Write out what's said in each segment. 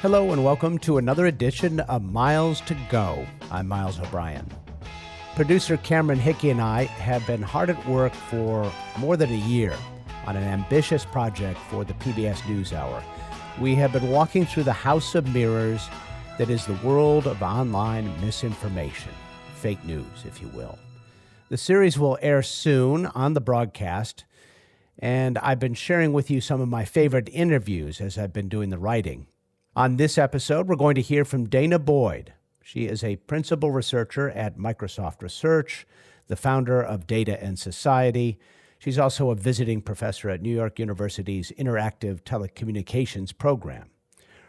Hello and welcome to another edition of Miles to Go. I'm Miles O'Brien. Producer Cameron Hickey and I have been hard at work for more than a year on an ambitious project for the PBS NewsHour. We have been walking through the house of mirrors that is the world of online misinformation, fake news, if you will. The series will air soon on the broadcast, and I've been sharing with you some of my favorite interviews as I've been doing the writing. On this episode, we're going to hear from Danah Boyd. She is a principal researcher at Microsoft Research, the founder of Data and Society. She's also a visiting professor at New York University's Interactive Telecommunications program.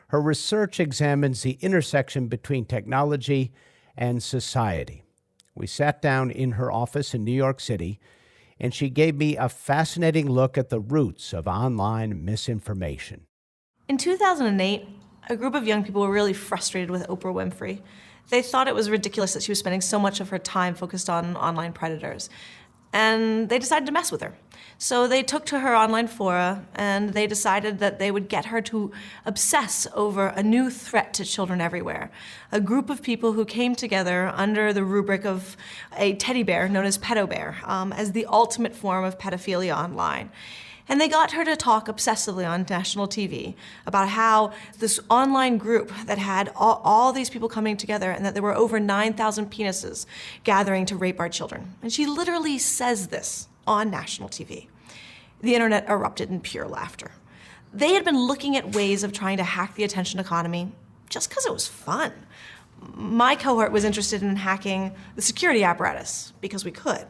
Her research examines the intersection between technology and society. We sat down in her office in New York City, and she gave me a fascinating look at the roots of online misinformation. In 2008, a group of young people were really frustrated with Oprah Winfrey. They thought it was ridiculous that she was spending so much of her time focused on online predators. And they decided to mess with her. So they took to her online fora and they decided that they would get her to obsess over a new threat to children everywhere. A group of people who came together under the rubric of a teddy bear known as Pedo Bear as the ultimate form of pedophilia online. And they got her to talk obsessively on national TV about how this online group that had all these people coming together and that there were over 9,000 penises gathering to rape our children. And she literally says this on national TV. The internet erupted in pure laughter. They had been looking at ways of trying to hack the attention economy just because it was fun. My cohort was interested in hacking the security apparatus because we could.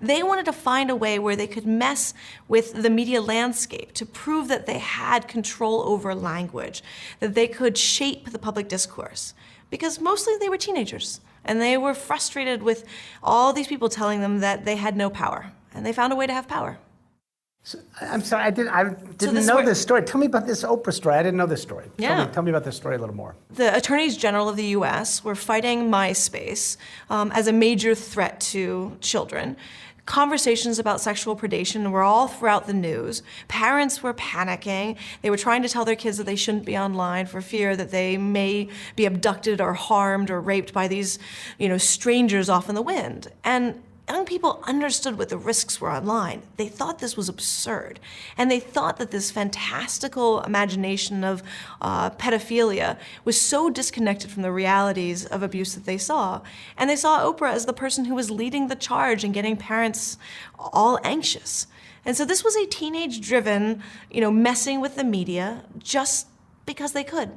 They wanted to find a way where they could mess with the media landscape to prove that they had control over language, that they could shape the public discourse. Because mostly they were teenagers, and they were frustrated with all these people telling them that they had no power, and they found a way to have power. So, I'm sorry, I didn't know this story. Tell me about this Oprah story. I didn't know this story. Yeah. Tell me about this story a little more. The attorneys general of the US were fighting MySpace as a major threat to children. Conversations about sexual predation were all throughout the news. Parents were panicking. They were trying to tell their kids that they shouldn't be online for fear that they may be abducted or harmed or raped by these, strangers off in the wind. And young people understood what the risks were online. They thought this was absurd. And they thought that this fantastical imagination of pedophilia was so disconnected from the realities of abuse that they saw. And they saw Oprah as the person who was leading the charge and getting parents all anxious. And so this was a teenage-driven, messing with the media just because they could.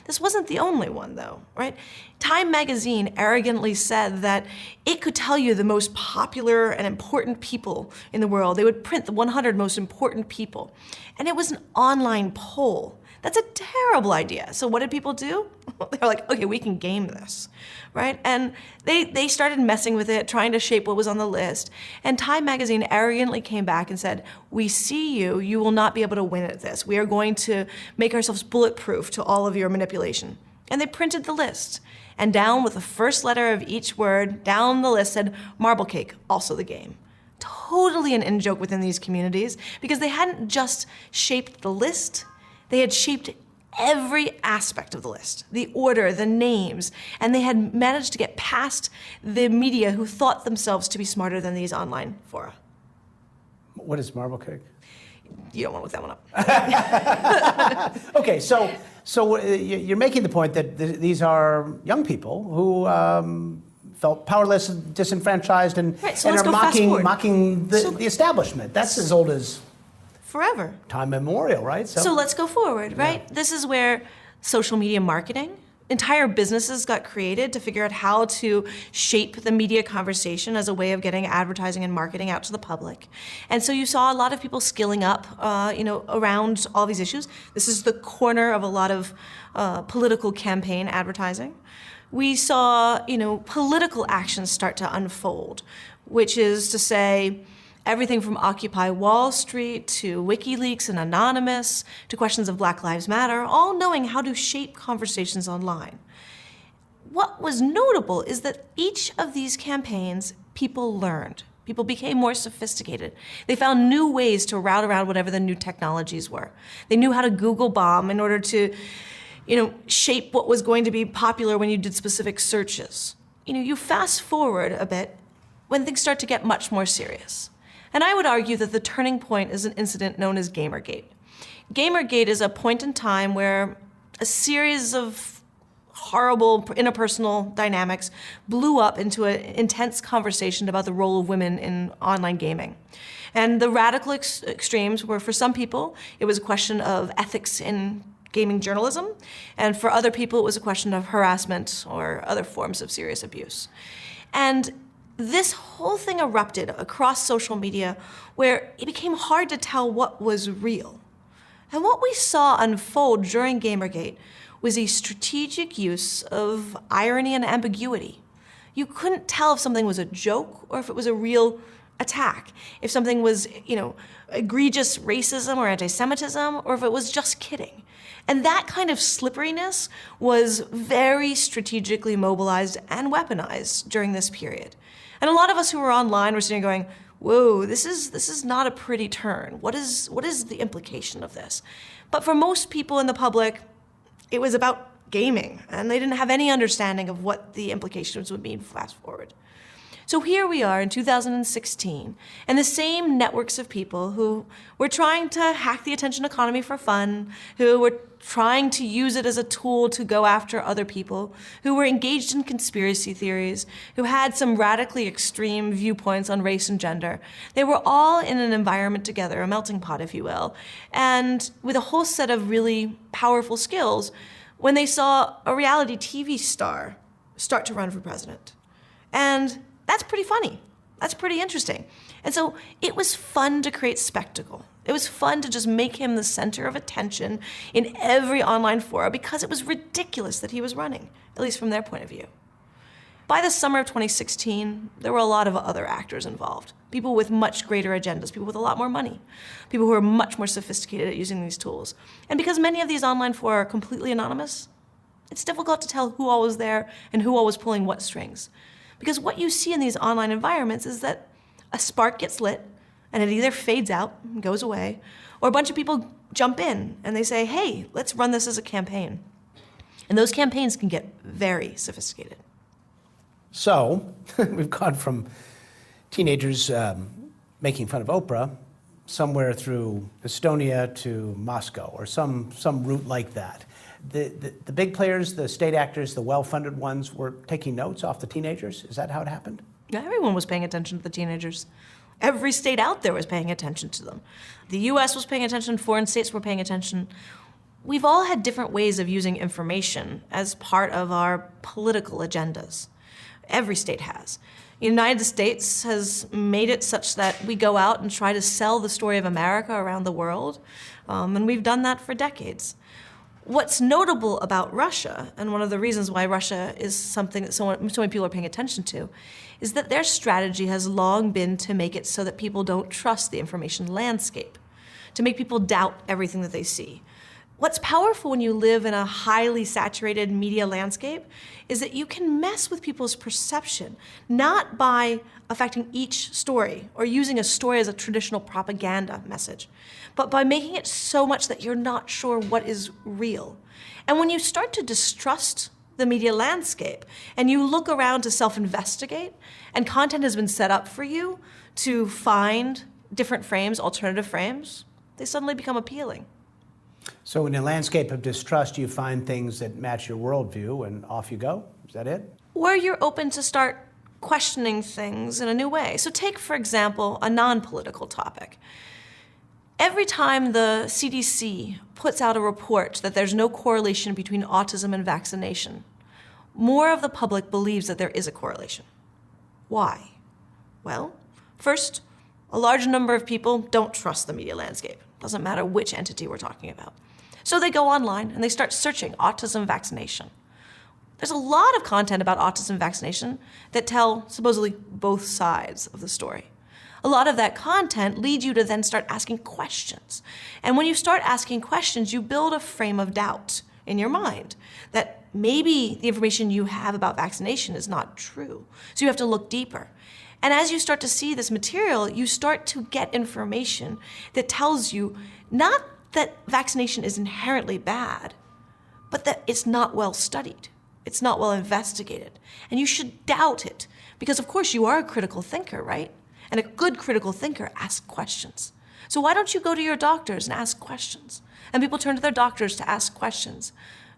This wasn't the only one, though, right? Time magazine arrogantly said that it could tell you the most popular and important people in the world. They would print the 100 most important people. And it was an online poll. That's a terrible idea. So what did people do? They were like, okay, we can game this, right? And they started messing with it, trying to shape what was on the list. And Time magazine arrogantly came back and said, we see you, you will not be able to win at this. We are going to make ourselves bulletproof to all of your manipulation. And they printed the list. And down with the first letter of each word, down the list said, marble cake, also the game. Totally an in-joke within these communities because they hadn't just shaped the list, they had shaped every aspect of the list, the order, the names, and they had managed to get past the media who thought themselves to be smarter than these online fora. What is marble cake? You don't want to look that one up. Okay, so you're making the point that these are young people who felt powerless, disenfranchised, and, right, so and let's are go mocking the establishment. That's as old as forever. Time memorial, right? So let's go forward, right? Yeah. This is where social media marketing, entire businesses got created to figure out how to shape the media conversation as a way of getting advertising and marketing out to the public. And so you saw a lot of people skilling up, around all these issues. This is the corner of a lot of political campaign advertising. We saw, political actions start to unfold, which is to say, everything from Occupy Wall Street to WikiLeaks and Anonymous to questions of Black Lives Matter, all knowing how to shape conversations online. What was notable is that each of these campaigns, people learned. People became more sophisticated. They found new ways to route around whatever the new technologies were. They knew how to Google bomb in order to, shape what was going to be popular when you did specific searches. You fast forward a bit when things start to get much more serious. And I would argue that the turning point is an incident known as Gamergate. Gamergate is a point in time where a series of horrible interpersonal dynamics blew up into an intense conversation about the role of women in online gaming. And the radical extremes were, for some people, it was a question of ethics in gaming journalism, and for other people, it was a question of harassment or other forms of serious abuse. And this whole thing erupted across social media where it became hard to tell what was real. And what we saw unfold during Gamergate was a strategic use of irony and ambiguity. You couldn't tell if something was a joke or if it was a real attack, if something was, egregious racism or anti-Semitism, or if it was just kidding. And that kind of slipperiness was very strategically mobilized and weaponized during this period. And a lot of us who were online were sitting going, whoa, this is not a pretty turn. What is the implication of this? But for most people in the public, it was about gaming, and they didn't have any understanding of what the implications would mean fast forward. So here we are in 2016, and the same networks of people who were trying to hack the attention economy for fun, who were trying to use it as a tool to go after other people, who were engaged in conspiracy theories, who had some radically extreme viewpoints on race and gender. They were all in an environment together, a melting pot, if you will, and with a whole set of really powerful skills when they saw a reality TV star start to run for president. And that's pretty funny. That's pretty interesting. And so it was fun to create spectacle. It was fun to just make him the center of attention in every online forum because it was ridiculous that he was running, at least from their point of view. By the summer of 2016, there were a lot of other actors involved, people with much greater agendas, people with a lot more money, people who are much more sophisticated at using these tools. And because many of these online forums are completely anonymous, it's difficult to tell who all was there and who all was pulling what strings. Because what you see in these online environments is that a spark gets lit and it either fades out and goes away, or a bunch of people jump in and they say, hey, let's run this as a campaign. And those campaigns can get very sophisticated. So we've gone from teenagers making fun of Oprah somewhere through Estonia to Moscow, or some route like that. The big players, the state actors, the well-funded ones were taking notes off the teenagers? Is that how it happened? Yeah, everyone was paying attention to the teenagers. Every state out there was paying attention to them. The US was paying attention, foreign states were paying attention. We've all had different ways of using information as part of our political agendas. Every state has. The United States has made it such that we go out and try to sell the story of America around the world, and we've done that for decades. What's notable about Russia, and one of the reasons why Russia is something that so many people are paying attention to, is that their strategy has long been to make it so that people don't trust the information landscape, to make people doubt everything that they see. What's powerful when you live in a highly saturated media landscape is that you can mess with people's perception, not by affecting each story or using a story as a traditional propaganda message, but by making it so much that you're not sure what is real. And when you start to distrust the media landscape and you look around to self-investigate, and content has been set up for you to find different frames, alternative frames, they suddenly become appealing. So in a landscape of distrust, you find things that match your worldview and off you go? Is that it? Or you're open to start questioning things in a new way. So take, for example, a non-political topic. Every time the CDC puts out a report that there's no correlation between autism and vaccination, more of the public believes that there is a correlation. Why? Well, first, a large number of people don't trust the media landscape. Doesn't matter which entity we're talking about. So they go online and they start searching autism vaccination. There's a lot of content about autism vaccination that tell supposedly both sides of the story. A lot of that content leads you to then start asking questions. And when you start asking questions, you build a frame of doubt in your mind that maybe the information you have about vaccination is not true. So you have to look deeper. And as you start to see this material, you start to get information that tells you not that vaccination is inherently bad, but that it's not well studied. It's not well investigated. And you should doubt it, because of course you are a critical thinker, right? And a good critical thinker asks questions. So why don't you go to your doctors and ask questions? And people turn to their doctors to ask questions.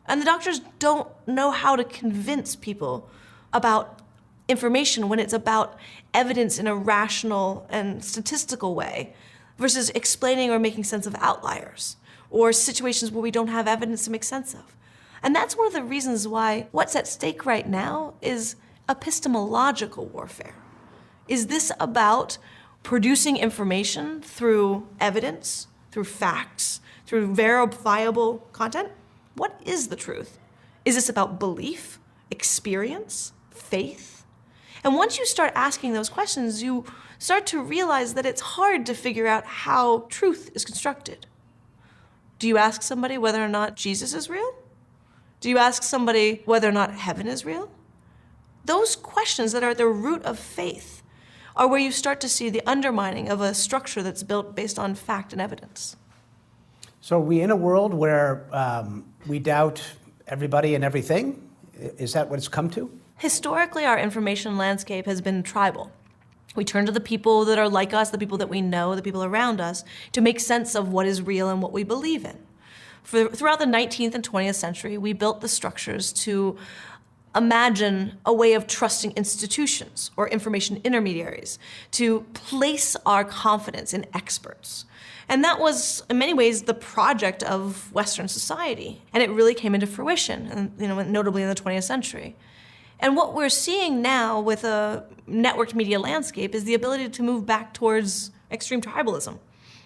And the doctors don't know how to convince people about information when it's about evidence in a rational and statistical way versus explaining or making sense of outliers or situations where we don't have evidence to make sense of. And that's one of the reasons why what's at stake right now is epistemological warfare. Is this about producing information through evidence, through facts, through verifiable content? What is the truth? Is this about belief, experience, faith? And once you start asking those questions, you start to realize that it's hard to figure out how truth is constructed. Do you ask somebody whether or not Jesus is real? Do you ask somebody whether or not heaven is real? Those questions that are at the root of faith are where you start to see the undermining of a structure that's built based on fact and evidence. So are we in a world where we doubt everybody and everything? Is that what it's come to? Historically, our information landscape has been tribal. We turn to the people that are like us, the people that we know, the people around us, to make sense of what is real and what we believe in. Throughout the 19th and 20th century, we built the structures to imagine a way of trusting institutions or information intermediaries, to place our confidence in experts. And that was, in many ways, the project of Western society. And it really came into fruition, and notably in the 20th century. And what we're seeing now with a networked media landscape is the ability to move back towards extreme tribalism,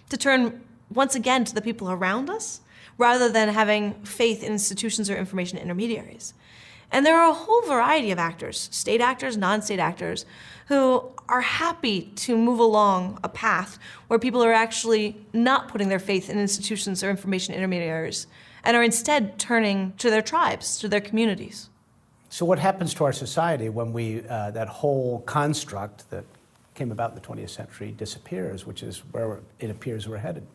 to turn once again to the people around us, rather than having faith in institutions or information intermediaries. And there are a whole variety of actors, state actors, non-state actors, who are happy to move along a path where people are actually not putting their faith in institutions or information intermediaries and are instead turning to their tribes, to their communities. So what happens to our society when that whole construct that came about in the 20th century disappears, which is where it appears we're headed?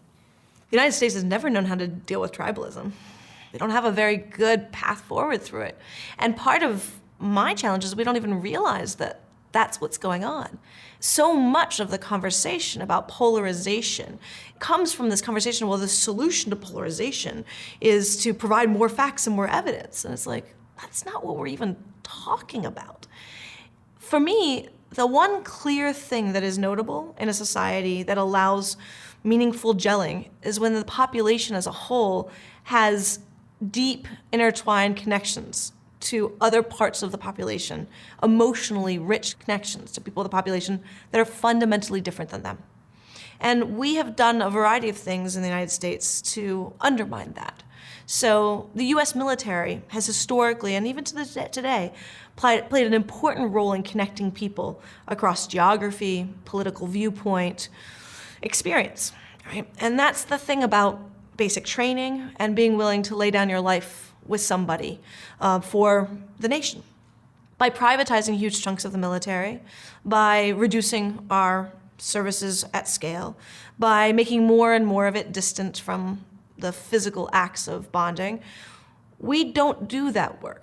The United States has never known how to deal with tribalism. They don't have a very good path forward through it. And part of my challenge is we don't even realize that that's what's going on. So much of the conversation about polarization comes from this conversation, well, the solution to polarization is to provide more facts and more evidence. And it's like, that's not what we're even talking about. For me, the one clear thing that is notable in a society that allows meaningful gelling is when the population as a whole has deep intertwined connections to other parts of the population, emotionally rich connections to people of the population that are fundamentally different than them. And we have done a variety of things in the United States to undermine that. So the US military has historically, and even to today, played an important role in connecting people across geography, political viewpoint, experience, right? And that's the thing about basic training and being willing to lay down your life with somebody for the nation. By privatizing huge chunks of the military, by reducing our services at scale, by making more and more of it distant from the physical acts of bonding, we don't do that work.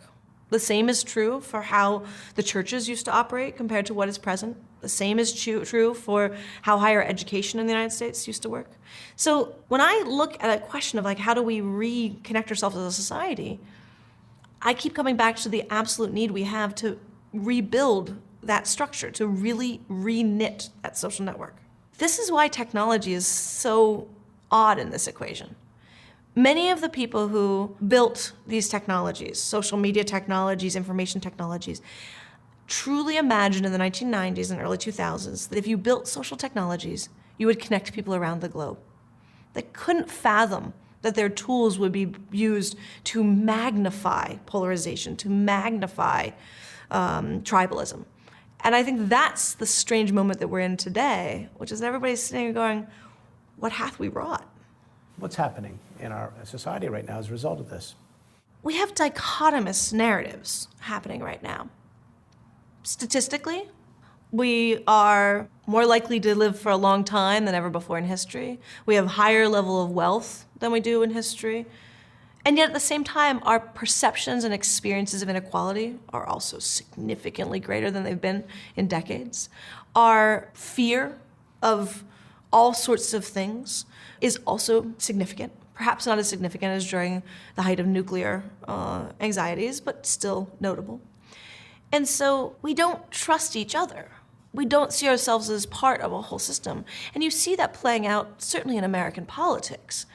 The same is true for how the churches used to operate compared to what is present. The same is true for how higher education in the United States used to work. So when I look at a question of how do we reconnect ourselves as a society, I keep coming back to the absolute need we have to rebuild that structure, to really re-knit that social network. This is why technology is so odd in this equation. Many of the people who built these technologies, social media technologies, information technologies, truly imagined in the 1990s and early 2000s that if you built social technologies, you would connect people around the globe. They couldn't fathom that their tools would be used to magnify polarization, to magnify tribalism. And I think that's the strange moment that we're in today, which is that everybody's sitting here going, what hath we wrought? What's happening in our society right now as a result of this? We have dichotomous narratives happening right now. Statistically, we are more likely to live for a long time than ever before in history. We have higher level of wealth than we do in history. And yet at the same time, our perceptions and experiences of inequality are also significantly greater than they've been in decades. Our fear of all sorts of things is also significant. Perhaps not as significant as during the height of nuclear anxieties, but still notable. And so we don't trust each other. We don't see ourselves as part of a whole system. And you see that playing out certainly in American politics.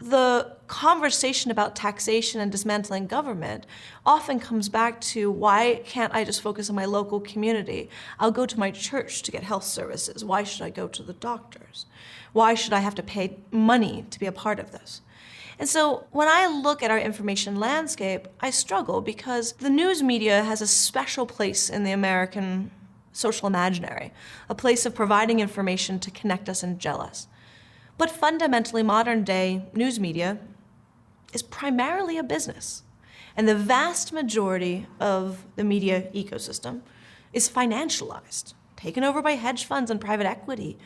The conversation about taxation and dismantling government often comes back to, why can't I just focus on my local community? I'll go to my church to get health services. Why should I go to the doctors? Why should I have to pay money to be a part of this? And so when I look at our information landscape, I struggle because the news media has a special place in the American social imaginary, a place of providing information to connect us and gel us. But fundamentally, modern day news media is primarily a business. And the vast majority of the media ecosystem is financialized, taken over by hedge funds and private equity,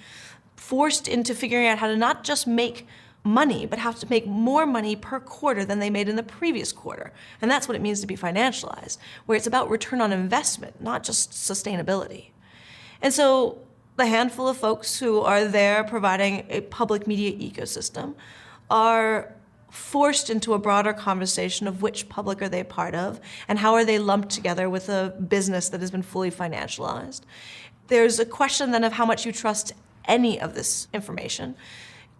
forced into figuring out how to not just make money, but have to make more money per quarter than they made in the previous quarter. And that's what it means to be financialized, where it's about return on investment, not just sustainability. And so the handful of folks who are there providing a public media ecosystem are forced into a broader conversation of which public are they a part of and how are they lumped together with a business that has been fully financialized. There's a question then of how much you trust any of this information.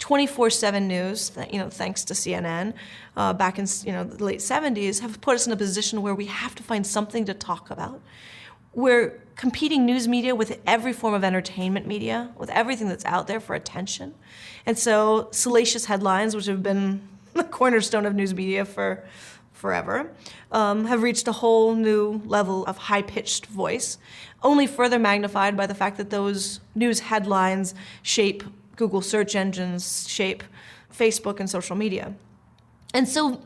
24/7 news, thanks to CNN, back in the late 70s, have put us in a position where we have to find something to talk about. We're competing news media with every form of entertainment media, with everything that's out there for attention. And so salacious headlines, which have been the cornerstone of news media for forever, have reached a whole new level of high-pitched voice, only further magnified by the fact that those news headlines shape Google search engines, shape Facebook and social media. And so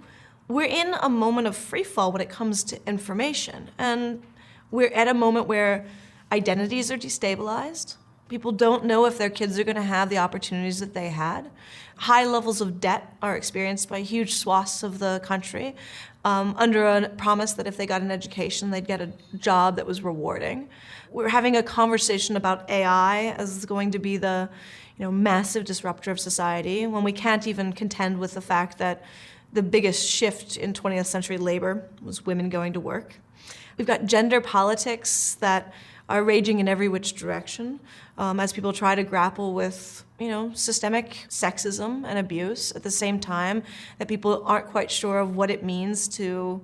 we're in a moment of free fall when it comes to information. And we're at a moment where identities are destabilized. People don't know if their kids are going to have the opportunities that they had. High levels of debt are experienced by huge swaths of the country under a promise that if they got an education, they'd get a job that was rewarding. We're having a conversation about AI as going to be the massive disruptor of society, when we can't even contend with the fact that the biggest shift in 20th century labor was women going to work. We've got gender politics that are raging in every which direction as people try to grapple with systemic sexism and abuse at the same time that people aren't quite sure of what it means to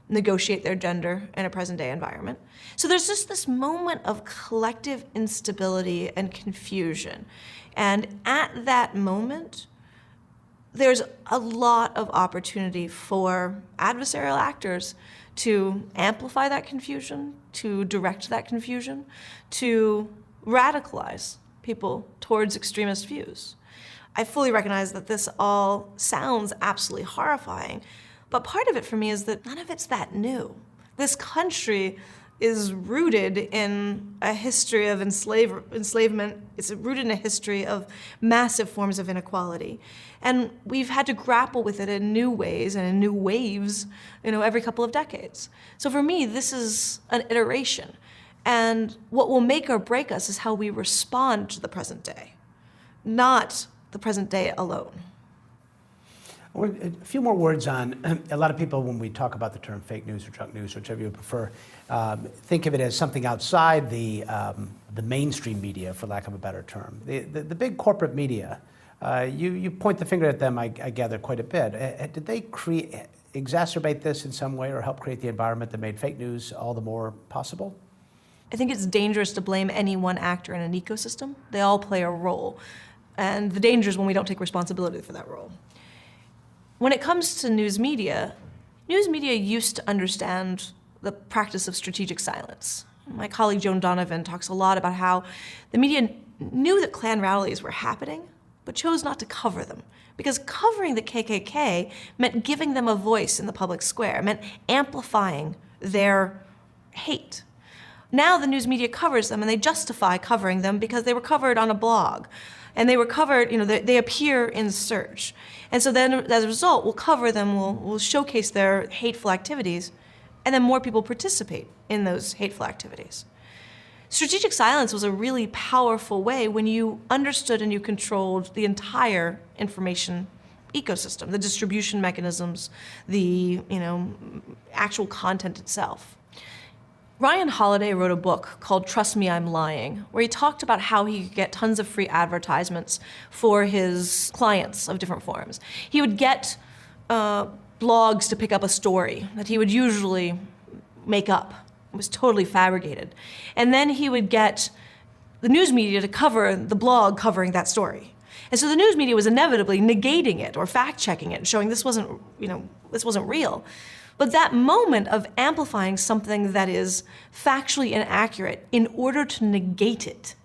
negotiate their gender in a present-day environment. So there's just this moment of collective instability and confusion. And at that moment, there's a lot of opportunity for adversarial actors to amplify that confusion, to direct that confusion, to radicalize people towards extremist views. I fully recognize that this all sounds absolutely horrifying, but part of it for me is that none of it's that new. This country is rooted in a history of enslavement. It's rooted in a history of massive forms of inequality. And we've had to grapple with it in new ways and in new waves, every couple of decades. So for me, this is an iteration. And what will make or break us is how we respond to the present day, not the present day alone. A few more words on, a lot of people, when we talk about the term fake news or junk news, whichever you prefer, think of it as something outside the mainstream media, for lack of a better term. The big corporate media, you point the finger at them, I gather, quite a bit. Did they exacerbate this in some way or help create the environment that made fake news all the more possible? I think it's dangerous to blame any one actor in an ecosystem. They all play a role. And the danger is when we don't take responsibility for that role. When it comes to news media used to understand the practice of strategic silence. My colleague Joan Donovan talks a lot about how the media knew that Klan rallies were happening, but chose not to cover them. Because covering the KKK meant giving them a voice in the public square, meant amplifying their hate. Now the news media covers them, and they justify covering them because they were covered on a blog. And they were covered, they appear in search. And so then as a result, we'll cover them, we'll showcase their hateful activities, and then more people participate in those hateful activities. Strategic silence was a really powerful way when you understood and you controlled the entire information ecosystem, the distribution mechanisms, the actual content itself. Ryan Holiday wrote a book called Trust Me, I'm Lying, where he talked about how he could get tons of free advertisements for his clients of different forms. He would get blogs to pick up a story that he would usually make up. It was totally fabricated. And then he would get the news media to cover the blog covering that story. And so the news media was inevitably negating it or fact-checking it, showing this wasn't real. But that moment of amplifying something that is factually inaccurate in order to negate it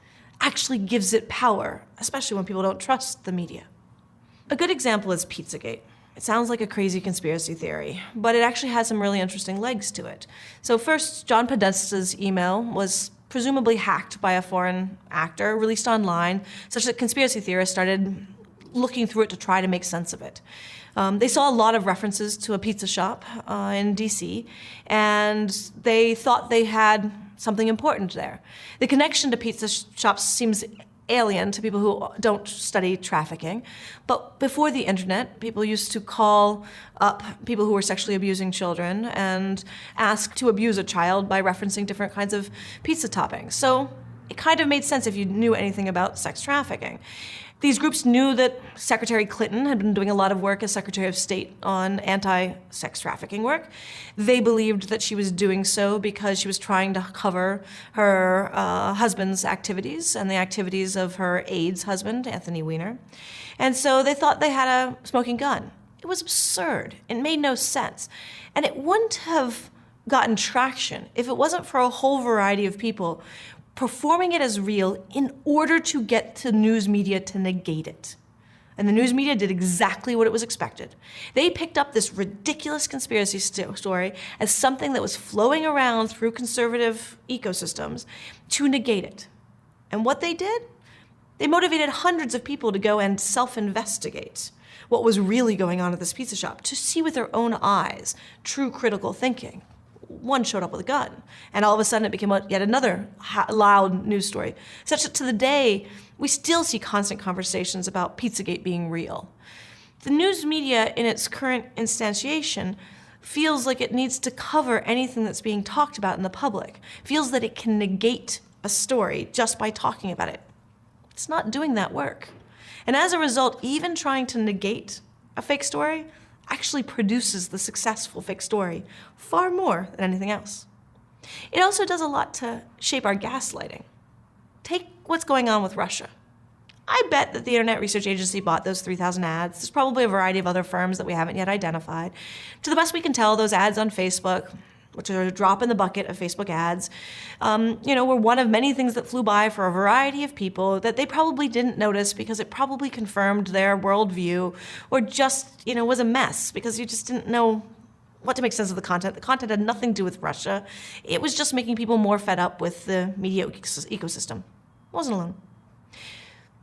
actually gives it power, especially when people don't trust the media. A good example is Pizzagate. It sounds like a crazy conspiracy theory, but it actually has some really interesting legs to it. So first, John Podesta's email was presumably hacked by a foreign actor, released online, such that conspiracy theorists started looking through it to try to make sense of it. They saw a lot of references to a pizza shop in DC, and they thought they had something important there. The connection to pizza shops seems alien to people who don't study trafficking, but before the internet, people used to call up people who were sexually abusing children and ask to abuse a child by referencing different kinds of pizza toppings. So it kind of made sense if you knew anything about sex trafficking. These groups knew that Secretary Clinton had been doing a lot of work as Secretary of State on anti-sex trafficking work. They believed that she was doing so because she was trying to cover her husband's activities and the activities of her AIDS husband, Anthony Weiner. And so they thought they had a smoking gun. It was absurd. It made no sense. And it wouldn't have gotten traction if it wasn't for a whole variety of people performing it as real in order to get the news media to negate it. And the news media did exactly what it was expected. They picked up this ridiculous conspiracy story as something that was flowing around through conservative ecosystems to negate it. And what they did? They motivated hundreds of people to go and self-investigate what was really going on at this pizza shop, to see with their own eyes true critical thinking. One showed up with a gun, and all of a sudden it became yet another loud news story, such that to the day, we still see constant conversations about Pizzagate being real. The news media, in its current instantiation, feels like it needs to cover anything that's being talked about in the public, feels that it can negate a story just by talking about it. It's not doing that work. And as a result, even trying to negate a fake story actually produces the successful fake story far more than anything else. It also does a lot to shape our gaslighting. Take what's going on with Russia. I bet that the Internet Research Agency bought those 3,000 ads. There's probably a variety of other firms that we haven't yet identified. To the best we can tell, those ads on Facebook, which are a drop in the bucket of Facebook ads, were one of many things that flew by for a variety of people that they probably didn't notice because it probably confirmed their worldview, or just, was a mess because you just didn't know what to make sense of the content. The content had nothing to do with Russia. It was just making people more fed up with the media ecosystem. Wasn't alone.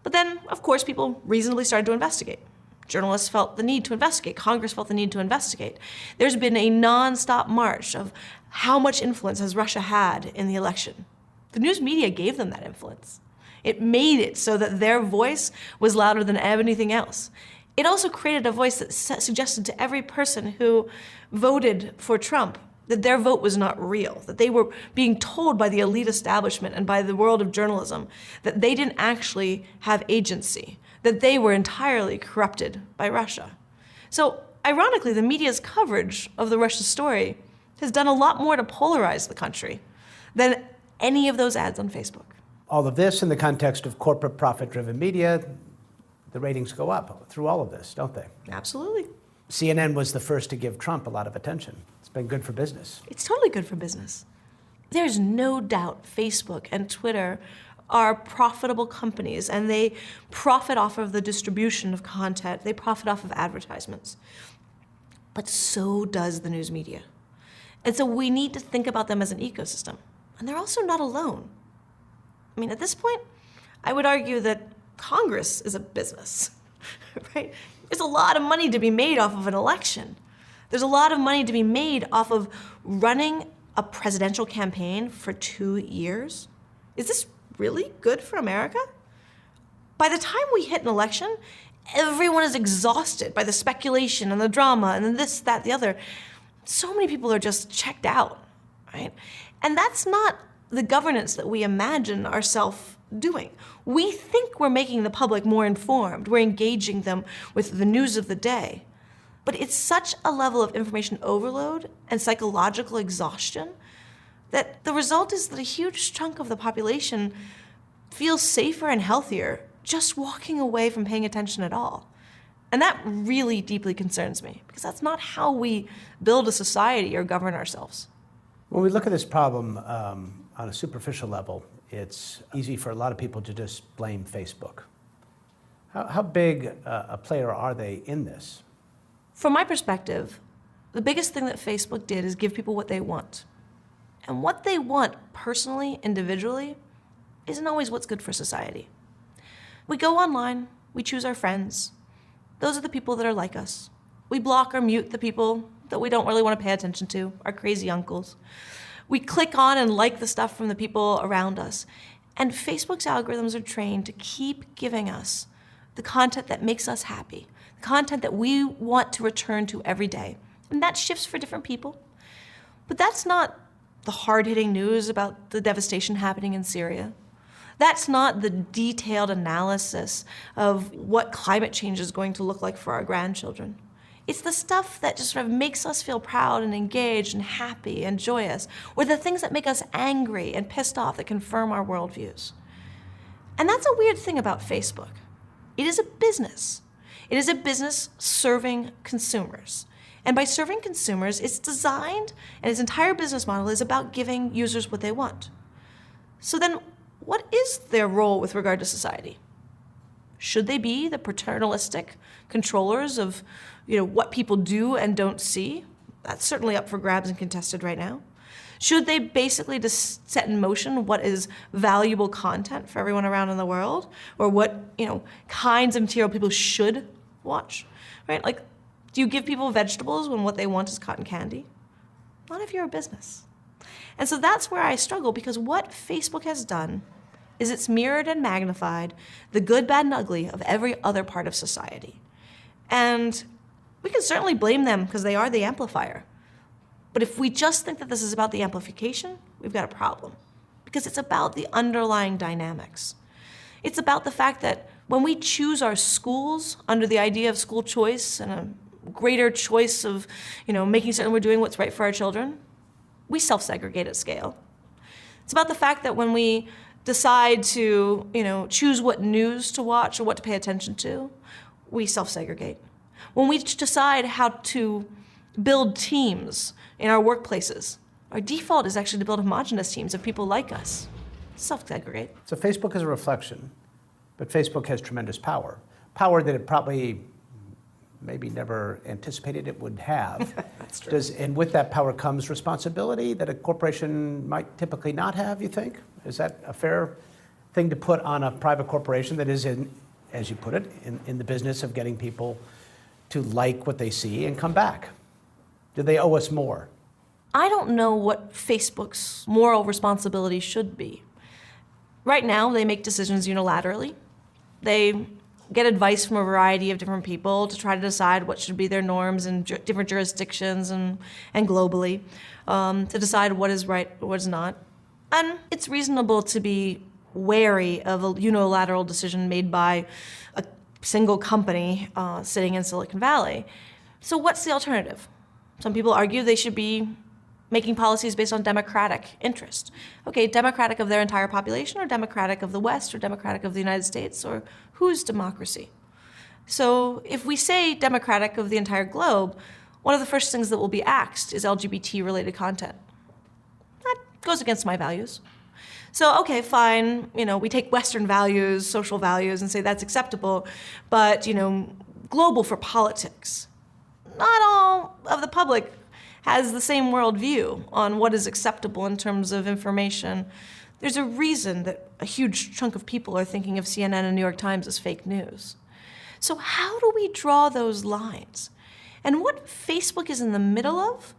But then, of course, people reasonably started to investigate. Journalists felt the need to investigate. Congress felt the need to investigate. There's been a nonstop march of how much influence has Russia had in the election. The news media gave them that influence. It made it so that their voice was louder than anything else. It also created a voice that suggested to every person who voted for Trump that their vote was not real, that they were being told by the elite establishment and by the world of journalism that they didn't actually have agency, that they were entirely corrupted by Russia. So, ironically, the media's coverage of the Russia story has done a lot more to polarize the country than any of those ads on Facebook. All of this in the context of corporate profit-driven media, the ratings go up through all of this, don't they? Absolutely. CNN was the first to give Trump a lot of attention. It's been good for business. It's totally good for business. There's no doubt Facebook and Twitter are profitable companies, and they profit off of the distribution of content. They profit off of advertisements. But so does the news media. And so we need to think about them as an ecosystem. And they're also not alone. I mean, at this point, I would argue that Congress is a business, right? There's a lot of money to be made off of an election. There's a lot of money to be made off of running a presidential campaign for 2 years. Is this really good for America? By the time we hit an election, everyone is exhausted by the speculation and the drama and then this, that, the other. So many people are just checked out, right? And that's not the governance that we imagine ourselves doing. We think we're making the public more informed. We're engaging them with the news of the day. But it's such a level of information overload and psychological exhaustion that the result is that a huge chunk of the population feels safer and healthier just walking away from paying attention at all. And that really deeply concerns me, because that's not how we build a society or govern ourselves. When we look at this problem on a superficial level, it's easy for a lot of people to just blame Facebook. How big a player are they in this? From my perspective, the biggest thing that Facebook did is give people what they want. And what they want personally, individually, isn't always what's good for society. We go online, we choose our friends. Those are the people that are like us. We block or mute the people that we don't really want to pay attention to, our crazy uncles. We click on and like the stuff from the people around us. And Facebook's algorithms are trained to keep giving us the content that makes us happy, the content that we want to return to every day. And that shifts for different people. But that's not the hard-hitting news about the devastation happening in Syria. That's not the detailed analysis of what climate change is going to look like for our grandchildren. It's the stuff that just sort of makes us feel proud and engaged and happy and joyous, or the things that make us angry and pissed off that confirm our worldviews. And that's a weird thing about Facebook. It is a business. It is a business serving consumers. And by serving consumers, it's designed, and its entire business model is about giving users what they want. So then, what is their role with regard to society? Should they be the paternalistic controllers of, what people do and don't see? That's certainly up for grabs and contested right now. Should they basically just set in motion what is valuable content for everyone around in the world, or what kinds of material people should watch? Right? Like, do you give people vegetables when what they want is cotton candy? Not if you're a business. And so that's where I struggle, because what Facebook has done is it's mirrored and magnified the good, bad, and ugly of every other part of society. And we can certainly blame them because they are the amplifier. But if we just think that this is about the amplification, we've got a problem. Because it's about the underlying dynamics. It's about the fact that when we choose our schools under the idea of school choice and a greater choice of, making certain we're doing what's right for our children, we self-segregate at scale. It's about the fact that when we decide to, choose what news to watch or what to pay attention to, we self-segregate. When we decide how to build teams in our workplaces, our default is actually to build homogenous teams of people like us. Self-segregate. So Facebook is a reflection, but Facebook has tremendous power. Power that it probably maybe never anticipated it would have. That's true. And with that power comes responsibility that a corporation might typically not have, you think? Is that a fair thing to put on a private corporation that is in, as you put it, in the business of getting people to like what they see and come back? Do they owe us more? I don't know what Facebook's moral responsibility should be. Right now, they make decisions unilaterally. They get advice from a variety of different people to try to decide what should be their norms in different jurisdictions and globally, to decide what is right and what is not. And it's reasonable to be wary of a unilateral decision made by a single company sitting in Silicon Valley. So what's the alternative? Some people argue they should be making policies based on democratic interest. Okay, democratic of their entire population, or democratic of the West, or democratic of the United States, or whose democracy? So if we say democratic of the entire globe, one of the first things that will be axed is LGBT-related content. That goes against my values. So, okay, fine, we take Western values, social values, and say that's acceptable, but, global for politics. Not all of the public has the same worldview on what is acceptable in terms of information There's a reason that a huge chunk of people are thinking of CNN and New York Times as fake news. So how do we draw those lines? And what Facebook is in the middle of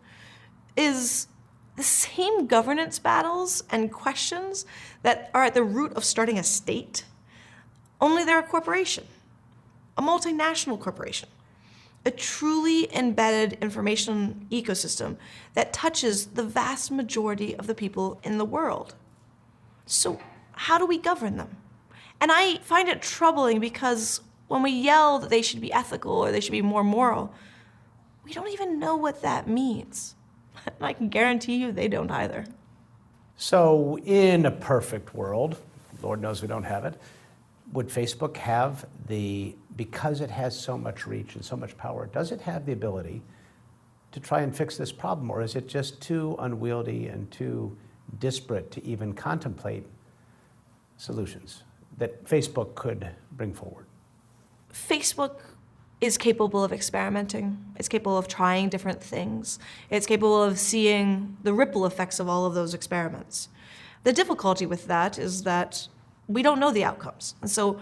is the same governance battles and questions that are at the root of starting a state, only they're a corporation, a multinational corporation, a truly embedded information ecosystem that touches the vast majority of the people in the world. So how do we govern them? And I find it troubling because when we yell that they should be ethical or they should be more moral, we don't even know what that means. And I can guarantee you they don't either. So in a perfect world, Lord knows we don't have it, would Facebook have because it has so much reach and so much power, does it have the ability to try and fix this problem, or is it just too unwieldy and too disparate to even contemplate solutions that Facebook could bring forward? Facebook is capable of experimenting. It's capable of trying different things. It's capable of seeing the ripple effects of all of those experiments. The difficulty with that is that we don't know the outcomes. And so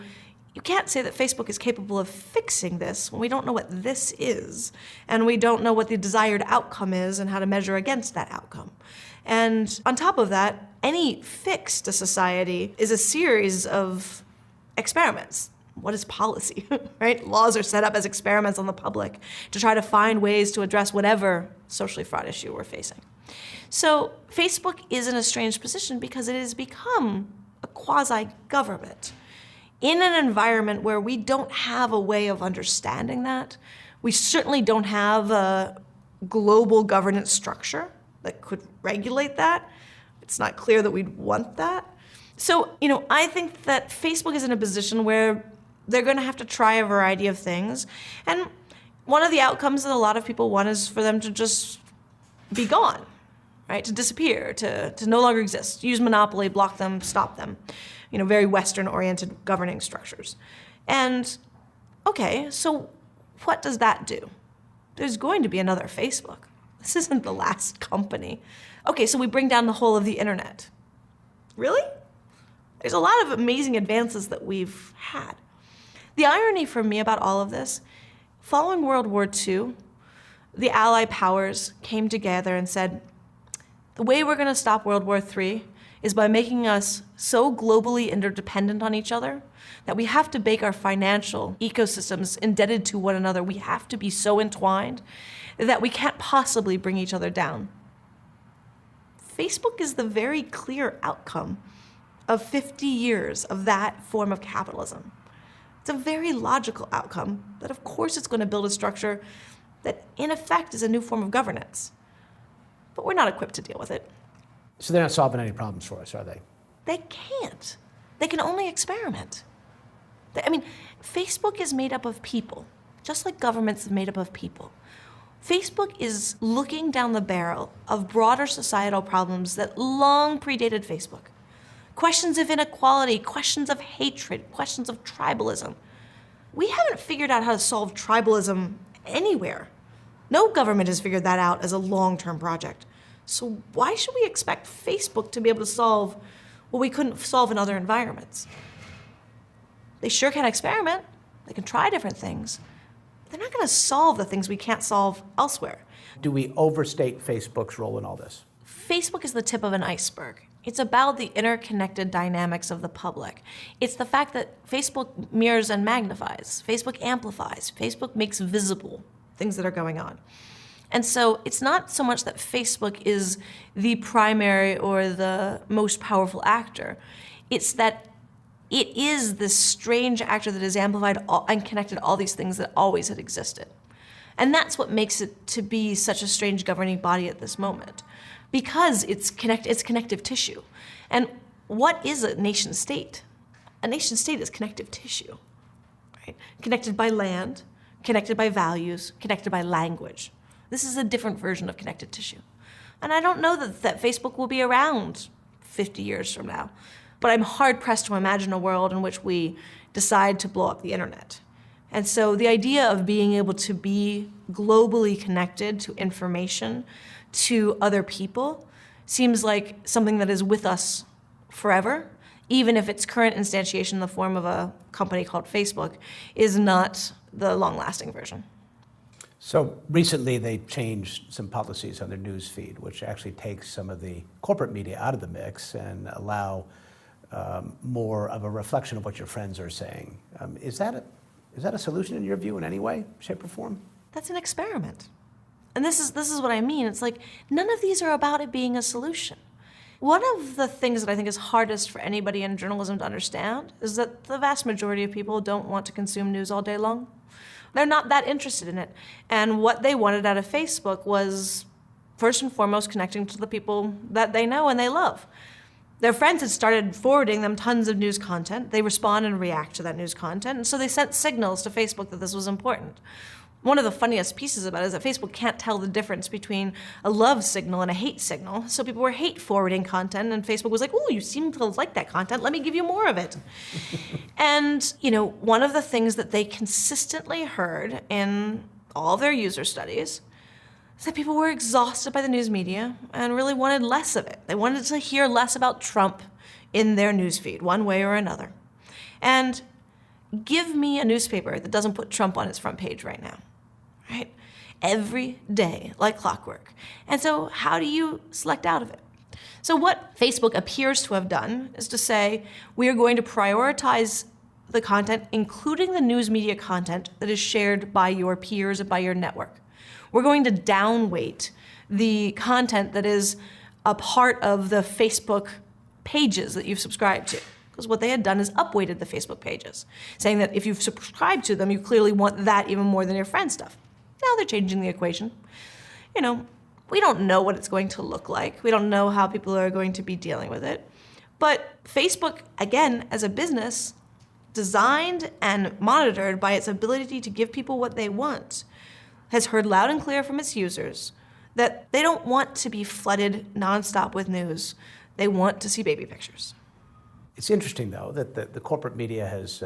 you can't say that Facebook is capable of fixing this when we don't know what this is, and we don't know what the desired outcome is and how to measure against that outcome. And on top of that, any fix to society is a series of experiments. What is policy, right? Laws are set up as experiments on the public to try to find ways to address whatever socially fraught issue we're facing. So Facebook is in a strange position because it has become a quasi-government in an environment where we don't have a way of understanding that. We certainly don't have a global governance structure that could regulate that. It's not clear that we'd want that. So, I think that Facebook is in a position where they're going to have to try a variety of things. And one of the outcomes that a lot of people want is for them to just be gone, right? To disappear, to no longer exist. Use monopoly, block them, stop them. Very Western-oriented governing structures. And, okay, so what does that do? There's going to be another Facebook. This isn't the last company. Okay, so we bring down the whole of the internet. Really? There's a lot of amazing advances that we've had. The irony for me about all of this, following World War II, the Allied powers came together and said, the way we're going to stop World War III is by making us so globally interdependent on each other that we have to make our financial ecosystems indebted to one another. We have to be so entwined that we can't possibly bring each other down. Facebook is the very clear outcome of 50 years of that form of capitalism. It's a very logical outcome that, of course, it's going to build a structure that, in effect, is a new form of governance. But we're not equipped to deal with it. So they're not solving any problems for us, are they? They can't. They can only experiment. Facebook is made up of people, just like governments are made up of people. Facebook is looking down the barrel of broader societal problems that long predated Facebook. Questions of inequality, questions of hatred, questions of tribalism. We haven't figured out how to solve tribalism anywhere. No government has figured that out as a long-term project. So why should we expect Facebook to be able to solve what we couldn't solve in other environments? They sure can experiment. They can try different things. They're not going to solve the things we can't solve elsewhere. Do we overstate Facebook's role in all this? Facebook is the tip of an iceberg. It's about the interconnected dynamics of the public. It's the fact that Facebook mirrors and magnifies. Facebook amplifies. Facebook makes visible things that are going on. And so it's not so much that Facebook is the primary or the most powerful actor. It's that it is this strange actor that has amplified and connected all these things that always had existed. And that's what makes it to be such a strange governing body at this moment, because it's connective tissue. And what is a nation state? A nation state is connective tissue, right? Connected by land, connected by values, connected by language. This is a different version of connected tissue. And I don't know that Facebook will be around 50 years from now, but I'm hard-pressed to imagine a world in which we decide to blow up the internet. And so the idea of being able to be globally connected to information, to other people, seems like something that is with us forever, even if its current instantiation in the form of a company called Facebook is not the long-lasting version. So recently they changed some policies on their news feed, which actually takes some of the corporate media out of the mix and allow more of a reflection of what your friends are saying. Is that a solution in your view in any way, shape, or form? That's an experiment. And this is what I mean. It's like none of these are about it being a solution. One of the things that I think is hardest for anybody in journalism to understand is that the vast majority of people don't want to consume news all day long. They're not that interested in it. And what they wanted out of Facebook was, first and foremost, connecting to the people that they know and they love. Their friends had started forwarding them tons of news content. They respond and react to that news content, and so they sent signals to Facebook that this was important. One of the funniest pieces about it is that Facebook can't tell the difference between a love signal and a hate signal. So people were hate forwarding content, and Facebook was like, "Oh, you seem to like that content. Let me give you more of it." And, one of the things that they consistently heard in all of their user studies is that people were exhausted by the news media and really wanted less of it. They wanted to hear less about Trump in their newsfeed, one way or another. And give me a newspaper that doesn't put Trump on its front page right now. Right? Every day, like clockwork. And so how do you select out of it? So what Facebook appears to have done is to say, we are going to prioritize the content, including the news media content that is shared by your peers and by your network. We're going to downweight the content that is a part of the Facebook pages that you've subscribed to. Because what they had done is upweighted the Facebook pages, saying that if you've subscribed to them, you clearly want that even more than your friend stuff. Now they're changing the equation. We don't know what it's going to look like. We don't know how people are going to be dealing with it. But Facebook, again, as a business, designed and monitored by its ability to give people what they want, has heard loud and clear from its users that they don't want to be flooded nonstop with news. They want to see baby pictures. It's interesting, though, that the corporate media has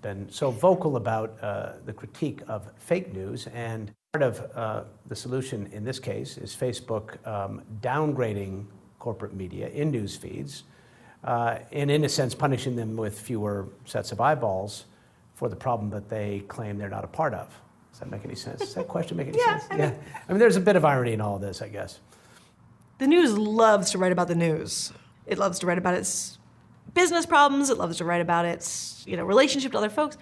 been so vocal about the critique of fake news, and part of the solution in this case is Facebook downgrading corporate media in news feeds, and in a sense punishing them with fewer sets of eyeballs for the problem that they claim they're not a part of. Does that make any sense? Does that question make any sense? Yeah. I mean, there's a bit of irony in all of this, I guess. The news loves to write about the news. It loves to write about its business problems. It loves to write about its, relationship to other folks.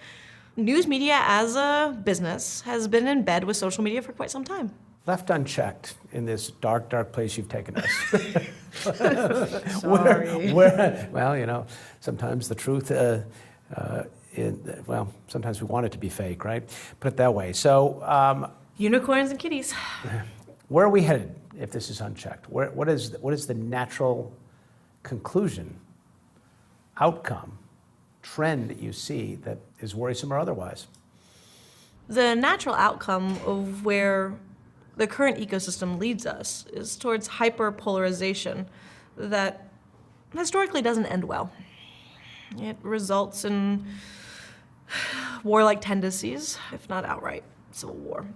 News media as a business has been in bed with social media for quite some time. Left unchecked in this dark, dark place you've taken us. Sorry. Well, sometimes the truth, sometimes we want it to be fake, right? Put it that way. So, unicorns and kitties. Where are we headed if this is unchecked? What is the natural conclusion, outcome, trend that you see that is worrisome or otherwise? The natural outcome of where the current ecosystem leads us is towards hyperpolarization that historically doesn't end well. It results in warlike tendencies, if not outright civil war.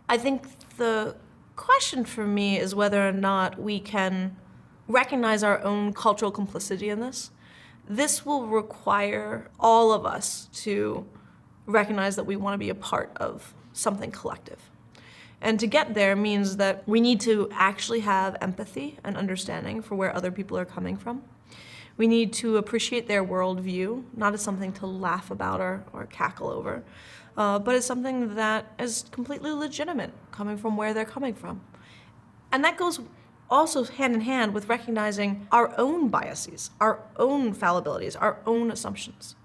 I think the question for me is whether or not we can recognize our own cultural complicity in this. This will require all of us to recognize that we want to be a part of something collective. And to get there means that we need to actually have empathy and understanding for where other people are coming from. We need to appreciate their worldview, not as something to laugh about or cackle over, but as something that is completely legitimate, coming from where they're coming from. And that goes also hand in hand with recognizing our own biases, our own fallibilities, our own assumptions.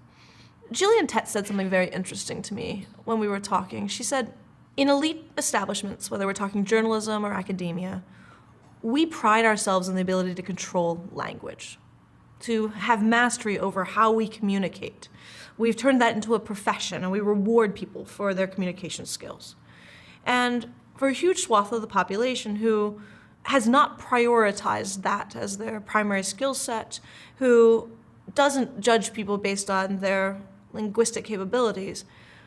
Gillian Tett said something very interesting to me when we were talking. She said, in elite establishments, whether we're talking journalism or academia, we pride ourselves in the ability to control language, to have mastery over how we communicate. We've turned that into a profession, and we reward people for their communication skills. And for a huge swath of the population who has not prioritized that as their primary skill set, who doesn't judge people based on their linguistic capabilities,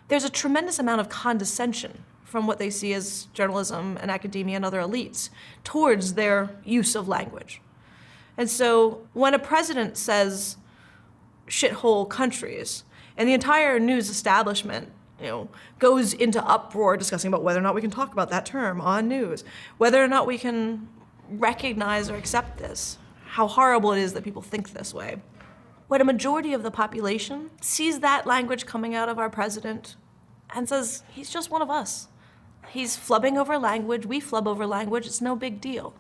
there's a tremendous amount of condescension from what they see as journalism and academia and other elites towards their use of language. And so when a president says shithole countries, and the entire news establishment, goes into uproar discussing about whether or not we can talk about that term on news, whether or not we can recognize or accept this, how horrible it is that people think this way. When a majority of the population sees that language coming out of our president and says, he's just one of us. He's flubbing over language, we flub over language, it's no big deal.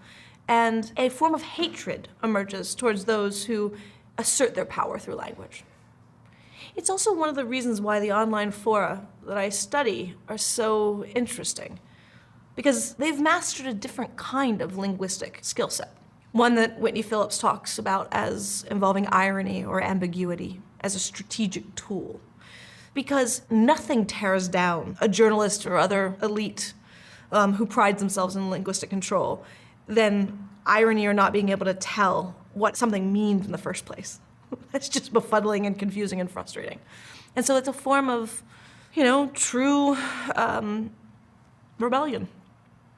And a form of hatred emerges towards those who assert their power through language. It's also one of the reasons why the online fora that I study are so interesting, because they've mastered a different kind of linguistic skill set, one that Whitney Phillips talks about as involving irony or ambiguity as a strategic tool. Because nothing tears down a journalist or other elite who prides themselves in linguistic control than irony or not being able to tell what something means in the first place. That's just befuddling and confusing and frustrating. And so it's a form of, true rebellion.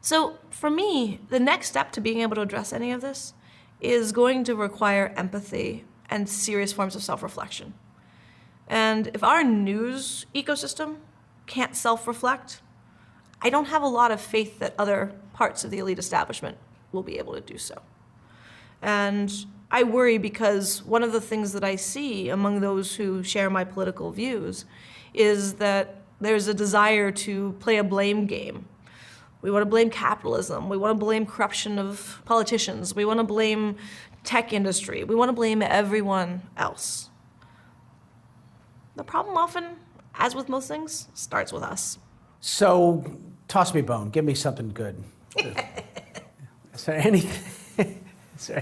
So for me, the next step to being able to address any of this is going to require empathy and serious forms of self-reflection. And if our news ecosystem can't self-reflect, I don't have a lot of faith that other parts of the elite establishment will be able to do so. And I worry because one of the things that I see among those who share my political views is that there's a desire to play a blame game. We want to blame capitalism. We want to blame corruption of politicians. We want to blame tech industry. We want to blame everyone else. The problem often, as with most things, starts with us. So, toss me a bone. Give me something good. Is there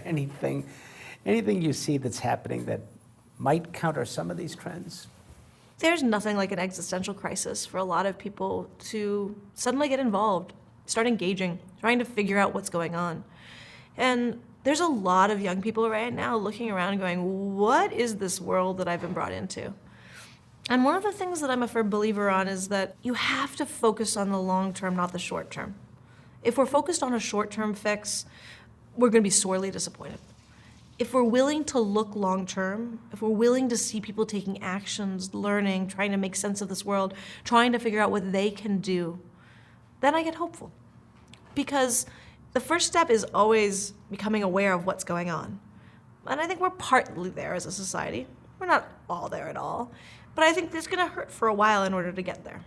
anything you see that's happening that might counter some of these trends? There's nothing like an existential crisis for a lot of people to suddenly get involved, start engaging, trying to figure out what's going on. And there's a lot of young people right now looking around and going, what is this world that I've been brought into? And one of the things that I'm a firm believer on is that you have to focus on the long term, not the short term. If we're focused on a short-term fix, we're going to be sorely disappointed. If we're willing to look long-term, if we're willing to see people taking actions, learning, trying to make sense of this world, trying to figure out what they can do, then I get hopeful. Because the first step is always becoming aware of what's going on. And I think we're partly there as a society. We're not all there at all. But I think it's going to hurt for a while in order to get there.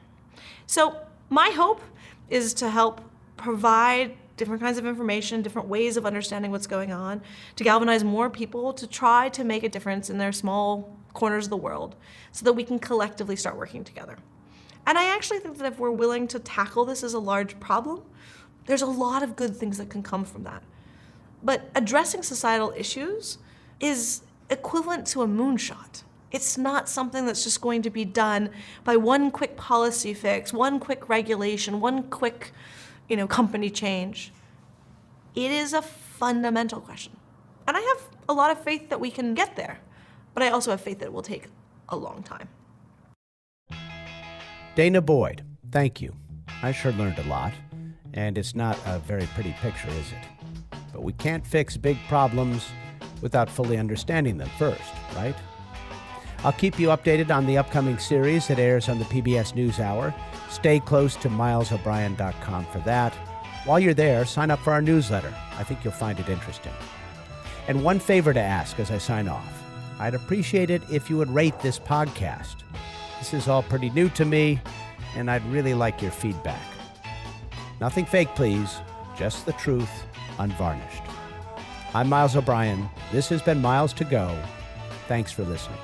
So my hope is to help provide different kinds of information, different ways of understanding what's going on, to galvanize more people to try to make a difference in their small corners of the world so that we can collectively start working together. And I actually think that if we're willing to tackle this as a large problem, there's a lot of good things that can come from that. But addressing societal issues is equivalent to a moonshot. It's not something that's just going to be done by one quick policy fix, one quick regulation, one quick, company change. It is a fundamental question. And I have a lot of faith that we can get there, but I also have faith that it will take a long time. Danah Boyd, thank you. I sure learned a lot, and it's not a very pretty picture, is it? But we can't fix big problems without fully understanding them first, right? I'll keep you updated on the upcoming series that airs on the PBS NewsHour. Stay close to milesobrien.com for that. While you're there, sign up for our newsletter. I think you'll find it interesting. And one favor to ask as I sign off. I'd appreciate it if you would rate this podcast. This is all pretty new to me, and I'd really like your feedback. Nothing fake, please. Just the truth, unvarnished. I'm Miles O'Brien. This has been Miles to Go. Thanks for listening.